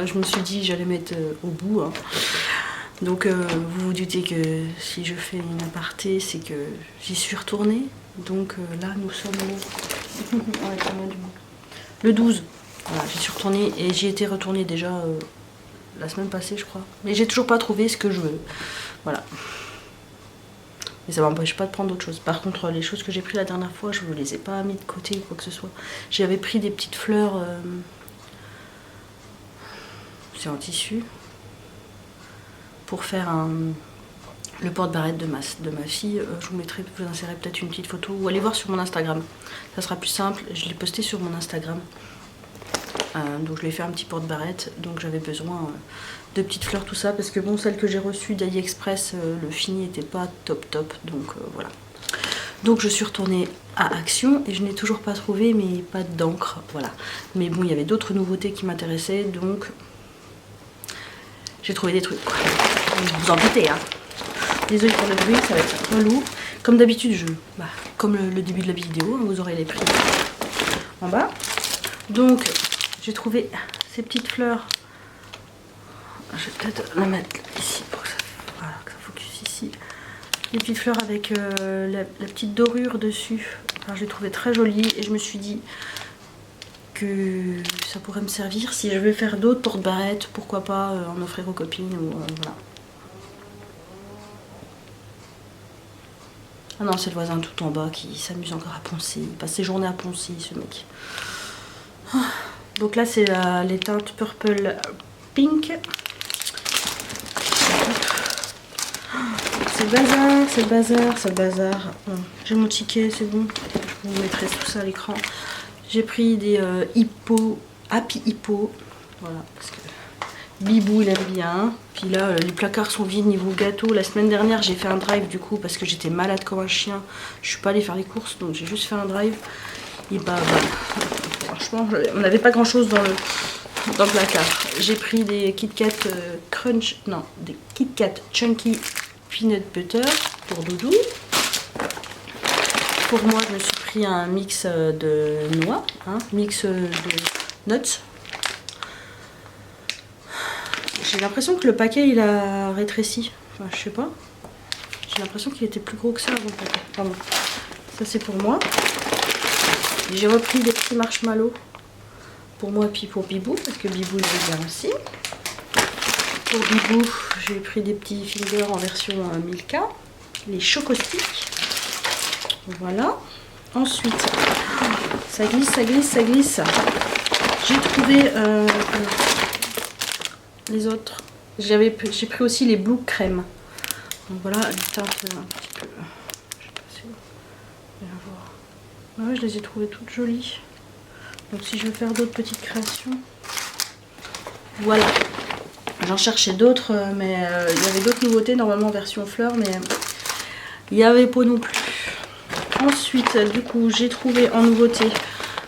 je me suis dit j'allais mettre au bout. Hein. Donc vous vous doutez que si je fais une aparté, c'est que j'y suis retournée. Donc là nous sommes le 12. Voilà, j'y suis retournée et j'y étais retournée déjà la semaine passée je crois. Mais j'ai toujours pas trouvé ce que je veux. Voilà. Mais ça m'empêche pas de prendre d'autres choses. Par contre les choses que j'ai pris la dernière fois, je ne les ai pas mis de côté ou quoi que ce soit. J'avais pris des petites fleurs. C'est en tissu. Pour faire le porte-barrette de ma fille, je vous insérerai peut-être une petite photo ou allez voir sur mon Instagram. Ça sera plus simple. Je l'ai posté sur mon Instagram. Donc je lui ai fait un petit porte-barrette. Donc j'avais besoin de petites fleurs, tout ça. Parce que bon, celle que j'ai reçue d'AliExpress, le fini n'était pas top. Donc voilà. Donc je suis retournée à Action et je n'ai toujours pas trouvé, mais pas d'encre. Voilà. Mais bon, il y avait d'autres nouveautés qui m'intéressaient. Donc j'ai trouvé des trucs, quoi. Vous en doutez, hein. Désolée pour le bruit, ça va être relou. Comme d'habitude, comme le début de la vidéo, vous aurez les prix en bas. Donc, j'ai trouvé ces petites fleurs. Je vais peut-être la mettre ici pour que ça focus ici. Les petites fleurs avec la petite dorure dessus. Alors, je l'ai trouvé très jolie et je me suis dit que ça pourrait me servir si je vais faire d'autres porte-barrettes, pourquoi pas en offrir aux copines ou voilà. Ah non, c'est le voisin tout en bas qui s'amuse encore à poncer. Il passe ses journées à poncer, ce mec. Donc là, c'est les teintes Purple Pink. C'est le bazar. Bon, j'ai mon ticket, c'est bon. Je vous mettrai tout ça à l'écran. J'ai pris des Happy Hippo. Voilà, parce que Bibou il aime bien. Puis là les placards sont vides niveau gâteau. La semaine dernière j'ai fait un drive du coup parce que j'étais malade comme un chien. Je suis pas allée faire les courses donc j'ai juste fait un drive. Et bah franchement on n'avait pas grand chose dans le placard. J'ai pris des Kit Kat des Kit Kat Chunky Peanut Butter pour Doudou. Pour moi je me suis pris un mix de noix, mix de nuts. J'ai l'impression que le paquet il a rétréci. Enfin, je sais pas. J'ai l'impression qu'il était plus gros que ça avant le paquet. Pardon. Ça c'est pour moi. J'ai repris des petits marshmallows pour moi puis pour Bibou parce que Bibou il veut bien aussi. Pour Bibou, j'ai pris des petits fingers en version Milka. Les chocosticks. Voilà. Ensuite, ça glisse. J'ai trouvé les autres. J'ai pris aussi les Blue Crème. Donc voilà, les teintes un petit peu. Je sais pas si vous allez voir. Ouais, je les ai trouvées toutes jolies. Donc si je veux faire d'autres petites créations. Voilà. J'en cherchais d'autres, mais il y avait d'autres nouveautés, normalement version fleur, mais il n'y avait pas non plus. Ensuite, du coup, j'ai trouvé en nouveauté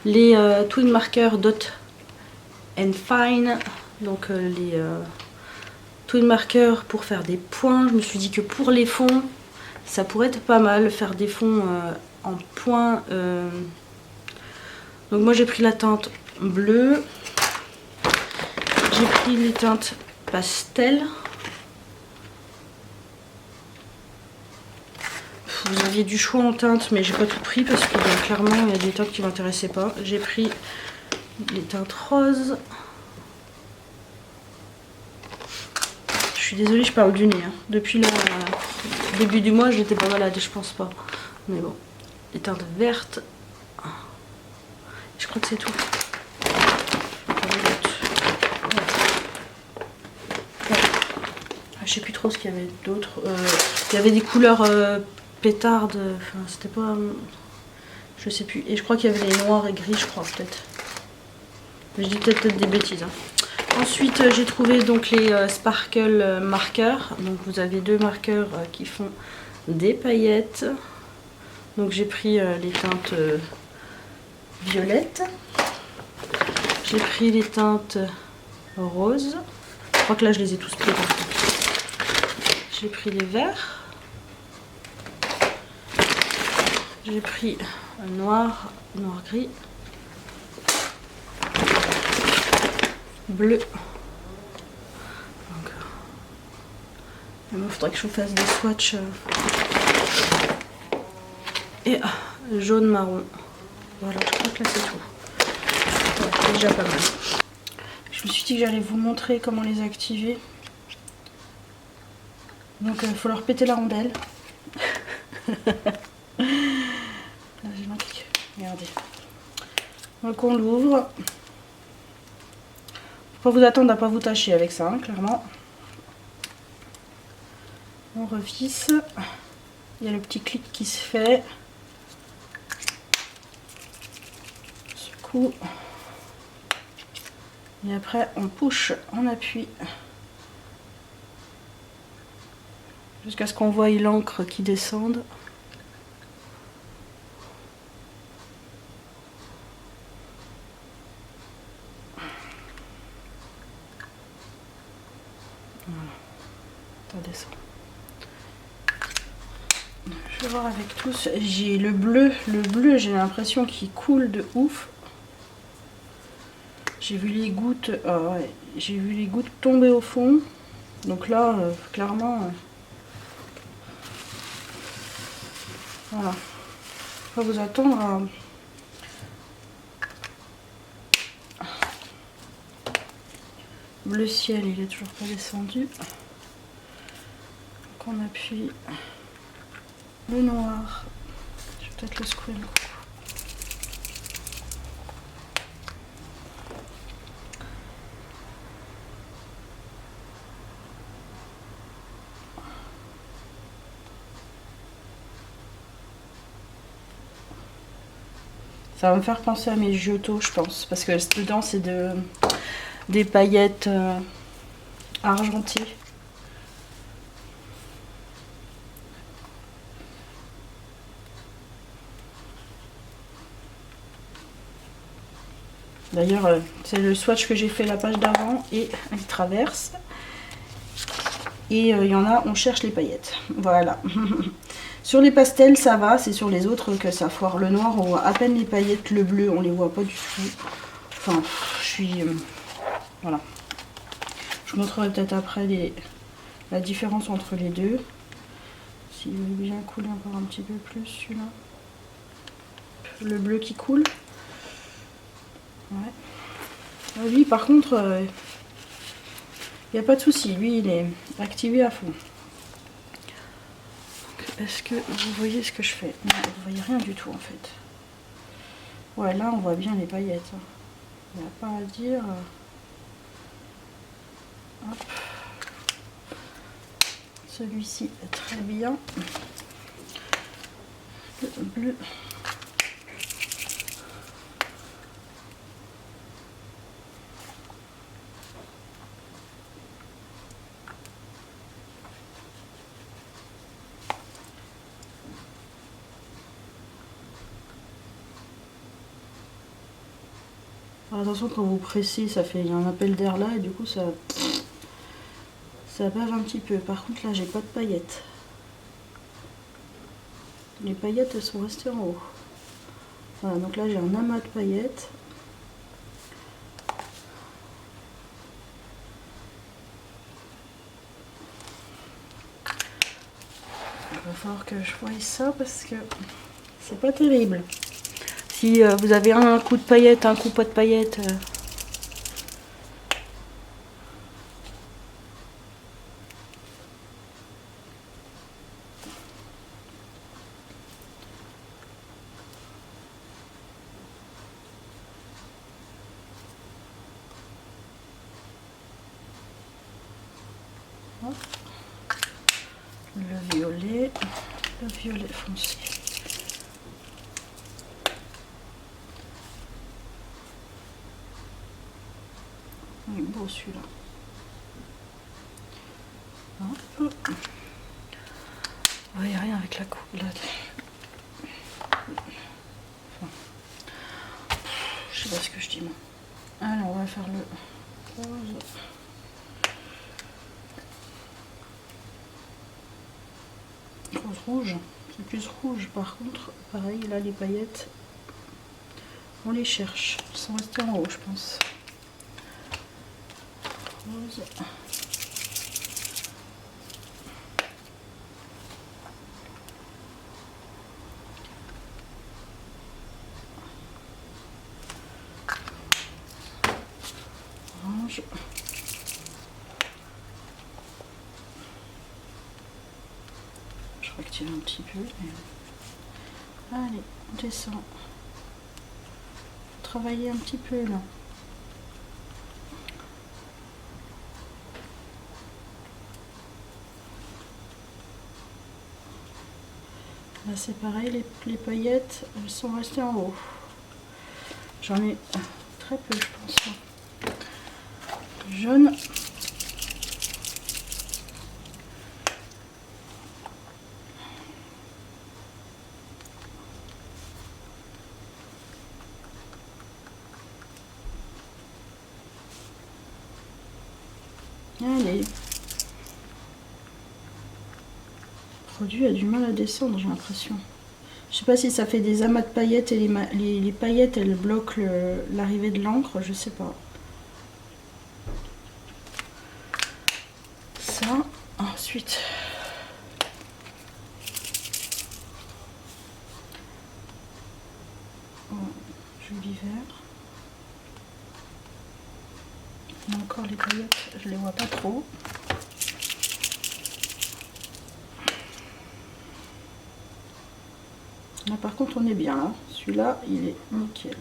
les Twin Marker Dot and Fine. Donc les Twin Marker pour faire des points. Je me suis dit que pour les fonds, ça pourrait être pas mal, faire des fonds en points. Donc moi j'ai pris la teinte bleue. J'ai pris les teintes pastel. Vous aviez du choix en teintes, mais j'ai pas tout pris parce que clairement il y a des teintes qui m'intéressaient pas. J'ai pris les teintes roses. Je suis désolée, je parle du nez. Hein. Depuis le début du mois, j'étais pas malade, je pense pas. Mais bon, les teintes vertes. Je crois que c'est tout. Je sais plus trop ce qu'il y avait d'autre. Il y avait des couleurs pétardes. Enfin, c'était pas. Je sais plus. Et je crois qu'il y avait les noirs et gris, je crois, peut-être. Mais je dis peut-être des bêtises. Hein. Ensuite, j'ai trouvé donc les Sparkle marqueurs. Donc, vous avez deux marqueurs qui font des paillettes. Donc, j'ai pris les teintes violettes. J'ai pris les teintes roses. Je crois que là, je les ai tous pris. J'ai pris les verts. J'ai pris noir, noir-gris, bleu Il faudrait que je vous fasse des swatchs. Et jaune marron. Voilà, je crois que là c'est tout. Ouais, c'est déjà pas mal. Je me suis dit que j'allais vous montrer comment les activer. Donc il faut leur péter la rondelle. Là j'ai manqué. Regardez. Donc on l'ouvre. Faut pas vous attendre à pas vous tâcher avec ça, hein, clairement. On revisse. Il y a le petit clic qui se fait. Secoue. Et après on push, on appuie. Jusqu'à ce qu'on voie l'encre qui descende. Voilà. Ça descend. Je vais voir avec tous. J'ai le bleu j'ai l'impression qu'il coule de ouf. J'ai vu les gouttes, ouais, j'ai vu les gouttes tomber au fond. Donc là, clairement, voilà. Faut pas vous attendre à... Bleu ciel, il est toujours pas descendu. Donc on appuie le noir. Je vais peut-être le secouer un coup. Ça va me faire penser à mes Giotto, je pense, parce que dedans c'est des paillettes argentées. D'ailleurs, c'est le swatch que j'ai fait la page d'avant et il traverse. Et il y en a, on cherche les paillettes. Voilà. Sur les pastels, ça va. C'est sur les autres que ça foire. Le noir, on voit à peine les paillettes. Le bleu, on les voit pas du tout. Enfin, je suis... voilà. Je vous montrerai peut-être après la différence entre les deux. S'il veut bien couler encore un petit peu plus, celui-là. Le bleu qui coule. Ouais. Lui, par contre, il n'y a pas de souci. Lui, il est activé à fond. Est-ce que vous voyez ce que je fais? Non, vous voyez rien du tout en fait. Ouais, là, on voit bien les paillettes. Il n'y a pas à dire. Hop. Celui-ci est très bien. Le bleu. Alors, attention, quand vous pressez, ça fait un appel d'air là et du coup ça bave un petit peu. Par contre là, j'ai pas de paillettes. Les paillettes, elles sont restées en haut. Voilà, donc là j'ai un amas de paillettes. Il va falloir que je voie ça parce que c'est pas terrible. Si vous avez un coup de paillettes, un coup pas de paillettes. Le violet foncé. Il est beau celui-là. Vous voyez rien avec la coupe là. Enfin, je sais pas ce que je dis moi. Alors on va faire le rose. Rose rouge. C'est plus rouge par contre. Pareil là les paillettes. On les cherche. Ils sont restés en haut je pense. Rose. mélange. Je crois qu'il y a un petit peu. Mais... Allez, on descend. Travailler un petit peu là. Là c'est pareil, les paillettes elles sont restées en haut. J'en ai très peu je pense. Jaune. Allez. Le produit a du mal à descendre, j'ai l'impression. Je sais pas si ça fait des amas de paillettes et les paillettes elles bloquent l'arrivée de l'encre, je sais pas. Ça, ensuite. Oh, joli vert. Et encore les paillettes, je les vois pas trop. Là par contre on est bien, hein. Celui-là il est nickel.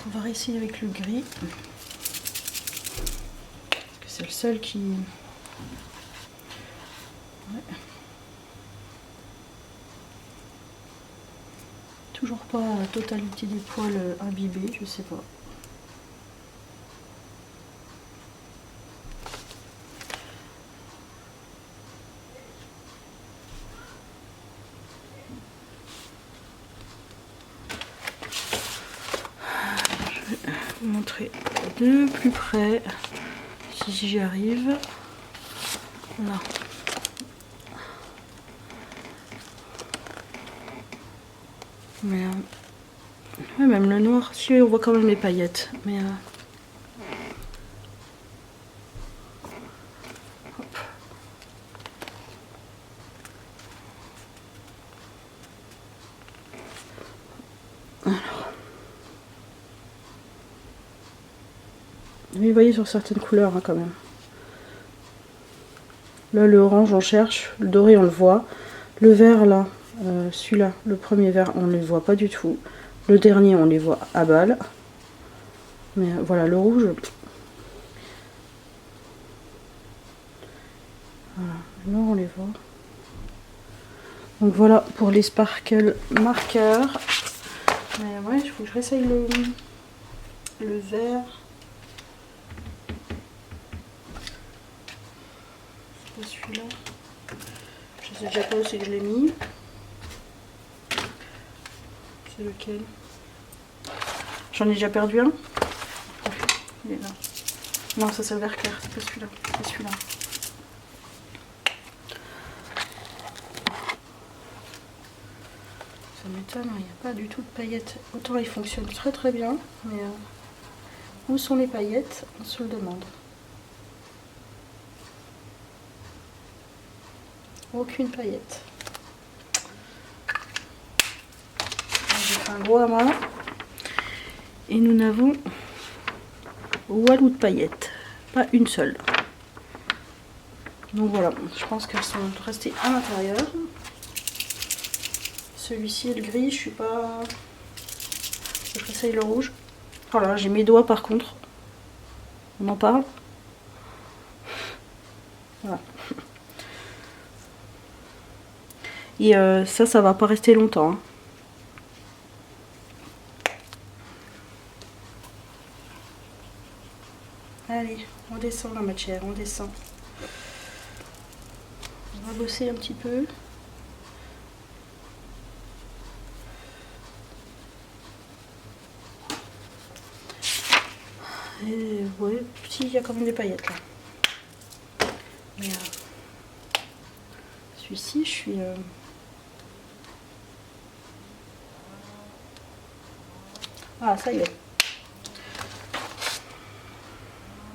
On va réessayer avec le gris. Parce que c'est le seul qui... Ouais. Toujours pas la totalité des poils imbibés, je sais pas. Montrer de plus près si j'y arrive. Là. Mais ouais, même le noir, si on voit quand même les paillettes. Mais hop. Alors. Mais vous voyez sur certaines couleurs hein, quand même. Là le orange on cherche, le doré on le voit. Le vert là, celui-là, le premier vert on ne le voit pas du tout. Le dernier on les voit à balle. Mais voilà le rouge. Voilà, le noir on les voit. Donc voilà pour les sparkle marqueurs. Mais ouais, il faut que je réessaye le vert. Celui-là, je sais déjà pas où c'est que je l'ai mis. C'est lequel? J'en ai déjà perdu un. Il est là. Non, ça c'est le vert clair, c'est pas celui-là. C'est celui-là. Ça m'étonne, il n'y a pas du tout de paillettes. Autant il fonctionne très très bien, mais où sont les paillettes? On se le demande. Aucune paillette. J'ai fait un gros amas. Et nous n'avons walou de paillettes. Pas une seule. Donc voilà, je pense qu'elles sont restées à l'intérieur. Celui-ci, le gris, je suis pas... Je réessaye le rouge. Voilà, j'ai mes doigts par contre. On en parle. Voilà. Et ça va pas rester longtemps. Hein. Allez, on descend la matière, on descend. On va bosser un petit peu. Et ouais, si, il y a quand même des paillettes là. Mais celui-ci, je suis... Ah, ça y est.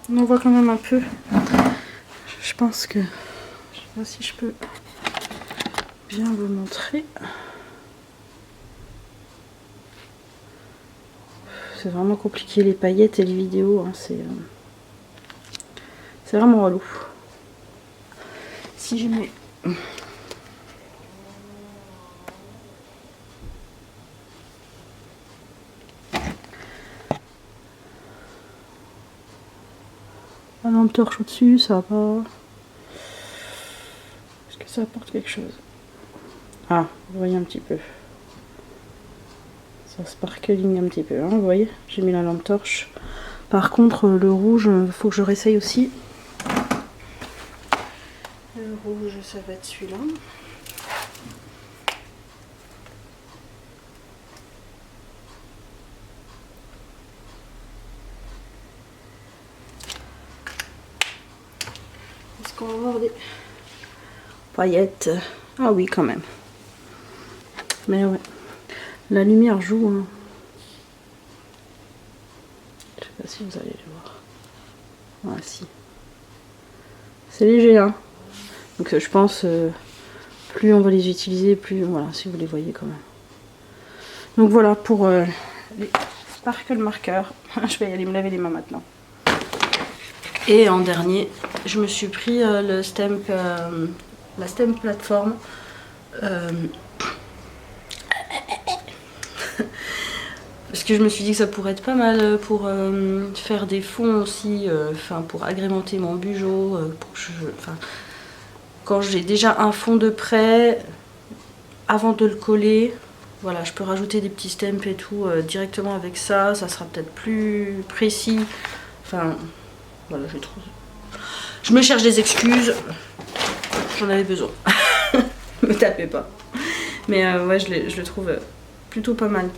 On en voit quand même un peu. Je pense que... Je sais pas si je peux bien vous montrer. c'est vraiment compliqué les paillettes et les vidéos, hein, c'est vraiment relou. Si je mets... la lampe torche au-dessus, ça va pas... Est-ce que ça apporte quelque chose? Ah, vous voyez un petit peu. Ça sparkling un petit peu, hein, vous voyez? J'ai mis la lampe torche. Par contre, le rouge, il faut que je réessaye aussi. Le rouge, ça va être celui-là. Est-ce qu'on va avoir des paillettes? Ah oui, quand même. Mais ouais. La lumière joue. Hein. Je sais pas si vous allez le voir. Ah si. C'est léger, hein. Donc je pense, plus on va les utiliser, plus... Voilà, si vous les voyez quand même. Donc voilà pour les sparkle marqueurs. Je vais y aller me laver les mains maintenant. Et en dernier, je me suis pris le stamp, la stamp plateforme. Parce que je me suis dit que ça pourrait être pas mal pour faire des fonds aussi, pour agrémenter mon bugeot, quand j'ai déjà un fond de prêt, avant de le coller, voilà, je peux rajouter des petits stamps et tout directement avec ça, ça sera peut-être plus précis. Enfin, voilà, je trouve. Je me cherche des excuses, j'en avais besoin. Me tapez pas. Mais ouais, je le trouve plutôt pas mal.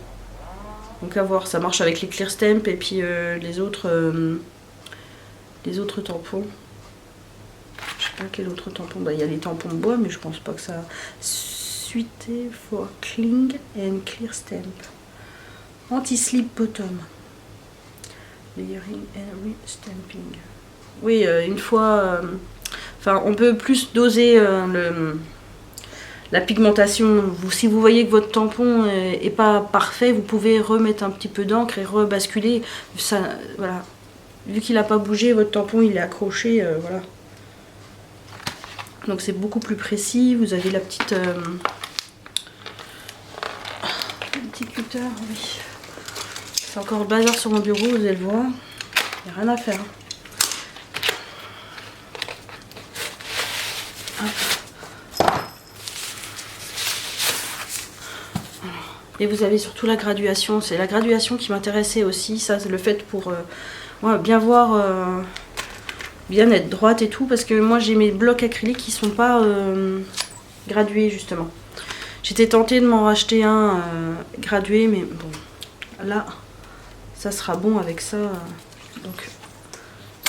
Donc à voir, ça marche avec les clear stamps et puis les autres tampons. Je sais pas quel autre tampon. Bah, il y a les tampons de bois, mais je pense pas que ça. Suité for cling and clear stamp. Anti-slip bottom. Layering and re-stamping. Oui, une fois. Enfin, on peut plus doser la pigmentation. Si vous voyez que votre tampon est pas parfait, vous pouvez remettre un petit peu d'encre et rebasculer. Ça, voilà. Vu qu'il n'a pas bougé, votre tampon il est accroché, voilà. Donc c'est beaucoup plus précis. Vous avez la petite cutter, oui. C'est encore le bazar sur mon bureau, vous allez le voir. Il n'y a rien à faire. Et vous avez surtout la graduation. C'est la graduation qui m'intéressait aussi. Ça, c'est le fait pour ouais, bien voir, bien être droite et tout. Parce que moi, j'ai mes blocs acryliques qui sont pas gradués, justement. J'étais tentée de m'en racheter un gradué, mais bon, là, ça sera bon avec ça. Donc,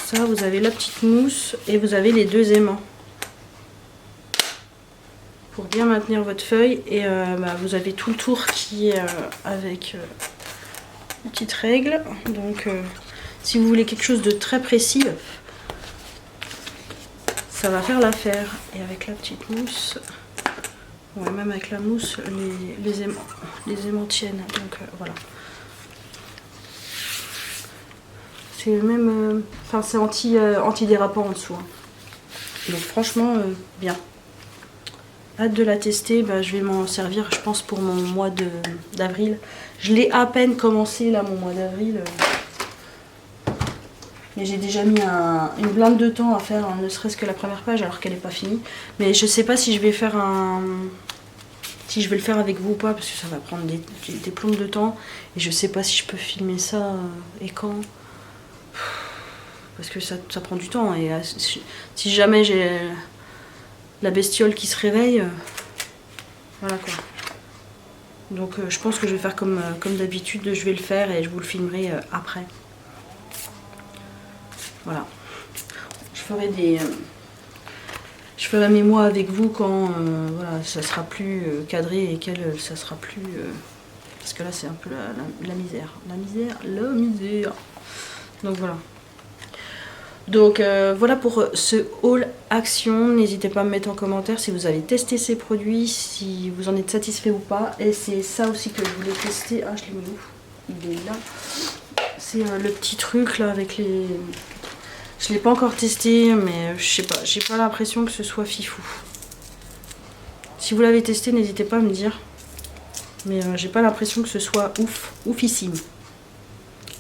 ça, vous avez la petite mousse et vous avez les deux aimants. Pour bien maintenir votre feuille et vous avez tout le tour qui est avec une petite règle. Donc si vous voulez quelque chose de très précis, ça va faire l'affaire. Et avec la petite mousse, ouais, même avec la mousse, les aimants tiennent. Donc voilà. C'est le même, enfin c'est anti-dérapant en dessous. Hein. Donc franchement bien. Hâte de la tester, bah, je vais m'en servir je pense pour mon mois d'avril. Je l'ai à peine commencé là mon mois d'avril. Mais j'ai déjà mis une blinde de temps à faire hein, ne serait-ce que la première page alors qu'elle n'est pas finie. Mais je sais pas si je vais faire si je vais le faire avec vous ou pas parce que ça va prendre des plombes de temps. Et je sais pas si je peux filmer ça et quand. Parce que ça prend du temps et si jamais j'ai la bestiole qui se réveille, voilà quoi. Donc je pense que je vais faire comme d'habitude, je vais le faire et je vous le filmerai après. Voilà. Je ferai mes mois avec vous quand voilà, ça sera plus cadré et ça sera plus... parce que là c'est un peu la misère. La misère. Donc voilà. Donc voilà pour ce haul action. N'hésitez pas à me mettre en commentaire si vous avez testé ces produits, si vous en êtes satisfait ou pas. Et c'est ça aussi que je voulais tester. Ah, je l'ai mis où? Il est là. C'est le petit truc là avec les... Je l'ai pas encore testé, mais je sais pas, j'ai pas l'impression que ce soit fifou. Si vous l'avez testé, n'hésitez pas à me dire. Mais j'ai pas l'impression que ce soit oufissime.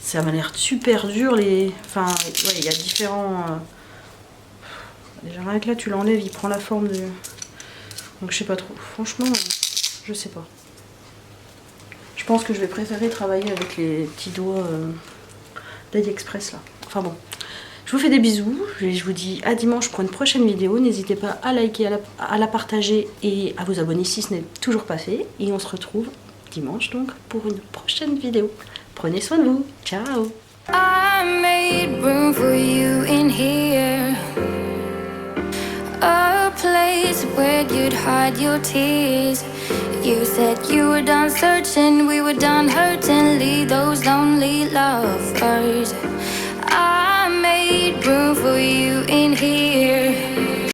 Ça m'a l'air super dur les... Enfin, ouais, il y a différents... Déjà rien que là, tu l'enlèves, il prend la forme de... Donc je sais pas trop. Franchement, je sais pas. Je pense que je vais préférer travailler avec les petits doigts d'AliExpress là. Enfin bon. Je vous fais des bisous. Je vous dis à dimanche pour une prochaine vidéo. N'hésitez pas à liker, à la partager et à vous abonner si ce n'est toujours pas fait. Et on se retrouve dimanche donc pour une prochaine vidéo. Prenez soin de vous. Ciao. I made room for you in here. A place where you'd hide your tears. You said you were done searching, we were done hurting. Leave those lonely lovers. I made room for you in here.